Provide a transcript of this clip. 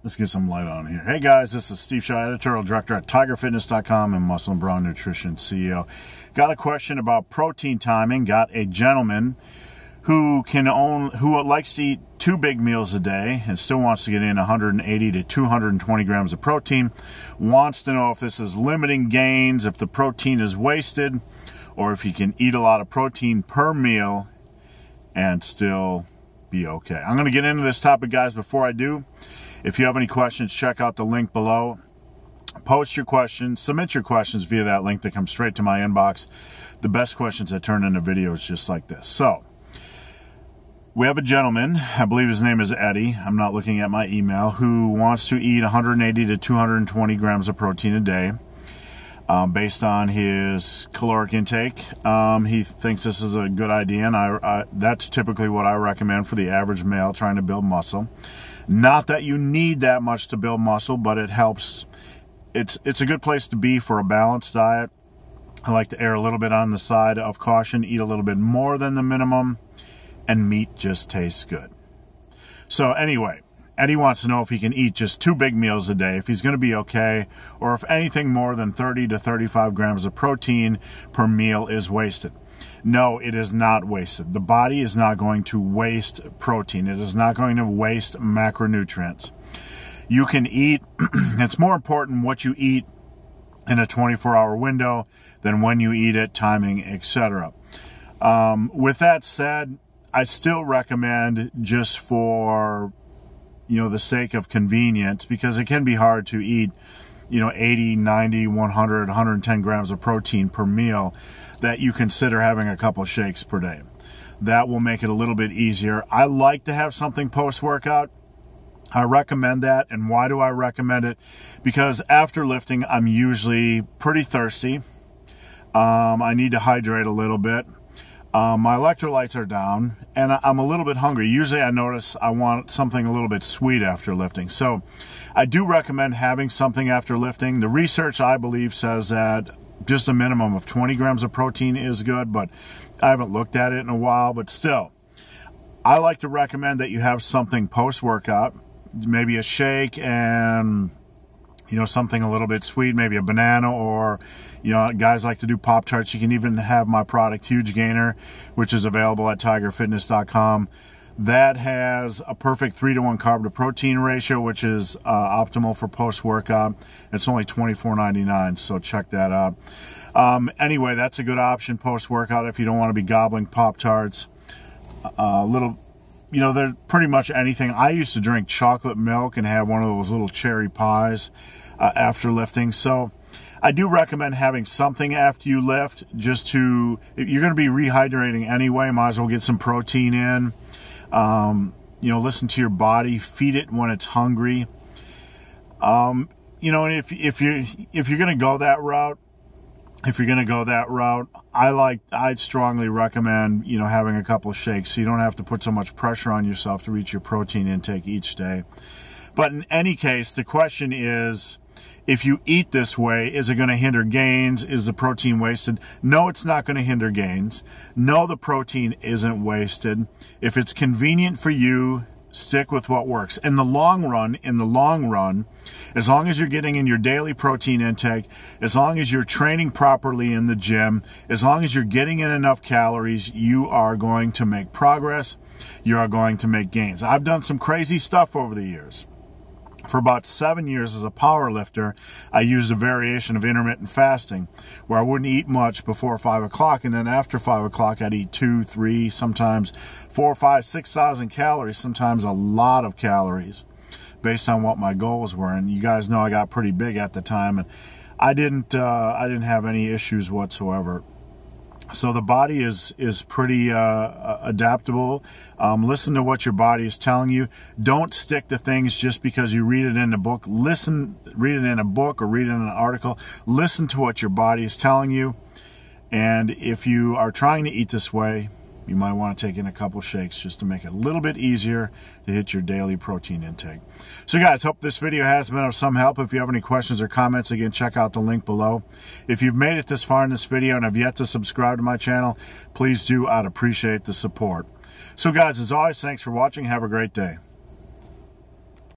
Let's get some light on here. Hey guys, this is Steve Shaw, editorial director at TigerFitness.com and Muscle and Brawn Nutrition CEO. Got a question about protein timing. Got a gentleman who likes to eat 2 big meals a day and still wants to get in 180 to 220 grams of protein. Wants to know if this is limiting gains, if the protein is wasted, or if he can eat a lot of protein per meal and still be okay. I'm going to get into this topic, guys. Before I do, if you have any questions, check out the link below. Post your questions, submit your questions via that link that comes straight to my inbox. The best questions I turn into videos just like this. So, we have a gentleman, I believe his name is Eddie, I'm not looking at my email, who wants to eat 180 to 220 grams of protein a day based on his caloric intake. He thinks this is a good idea, and that's typically what I recommend for the average male trying to build muscle. Not that you need that much to build muscle, but it helps. It's a good place to be for a balanced diet. I like to err a little bit on the side of caution, eat a little bit more than the minimum, and meat just tastes good. So anyway, Eddie wants to know if he can eat just 2 big meals a day, if he's going to be okay, or if anything more than 30 to 35 grams of protein per meal is wasted. No, it is not wasted. The body is not going to waste protein. It is not going to waste macronutrients. You can eat, it's more important what you eat in a 24-hour window than when you eat it, timing, etc. With that said, I still recommend, just for, the sake of convenience, because it can be hard to eat, 80, 90, 100, 110 grams of protein per meal, that you consider having a couple shakes per day. That will make it a little bit easier. I like to have something post-workout. I recommend that. And why do I recommend it? Because after lifting, I'm usually pretty thirsty. I need to hydrate a little bit. My electrolytes are down, and I'm a little bit hungry. Usually I notice I want something a little bit sweet after lifting. So I do recommend having something after lifting. The research, I believe, says that just a minimum of 20 grams of protein is good, but I haven't looked at it in a while. But still, I like to recommend that you have something post-workout, maybe a shake and something a little bit sweet, maybe a banana, or, guys like to do Pop-Tarts. You can even have my product, Huge Gainer, which is available at TigerFitness.com. That has a perfect 3-to-1 carb to protein ratio, which is optimal for post-workout. It's only $24.99, so check that out. Anyway, that's a good option post-workout if you don't want to be gobbling Pop-Tarts. They're pretty much anything. I used to drink chocolate milk and have one of those little cherry pies after lifting. So I do recommend having something after you lift, just to, if you're going to be rehydrating anyway, might as well get some protein in. Listen to your body, feed it when it's hungry. And if you're going to go that route, I'd strongly recommend, having a couple of shakes, so you don't have to put so much pressure on yourself to reach your protein intake each day. But in any case, the question is, if you eat this way, is it going to hinder gains? Is the protein wasted? No, it's not going to hinder gains. No, the protein isn't wasted. If it's convenient for you, stick with what works. In the long run, as long as you're getting in your daily protein intake, as long as you're training properly in the gym, as long as you're getting in enough calories, you are going to make progress. You are going to make gains. I've done some crazy stuff over the years. For about 7 years as a power lifter, I used a variation of intermittent fasting, where I wouldn't eat much before 5 o'clock, and then after 5 o'clock, I'd eat 2, 3, sometimes 4, 5, 6,000 calories, sometimes a lot of calories, based on what my goals were. And you guys know I got pretty big at the time, and I didn't have any issues whatsoever. So the body is pretty adaptable. Listen to what your body is telling you. Don't stick to things just because you read it in a book. Read it in a book or read it in an article. Listen to what your body is telling you. And if you are trying to eat this way, you might want to take in a couple shakes just to make it a little bit easier to hit your daily protein intake. So guys, hope this video has been of some help. If you have any questions or comments, again, check out the link below. If you've made it this far in this video and have yet to subscribe to my channel, please do. I'd appreciate the support. So guys, as always, thanks for watching. Have a great day.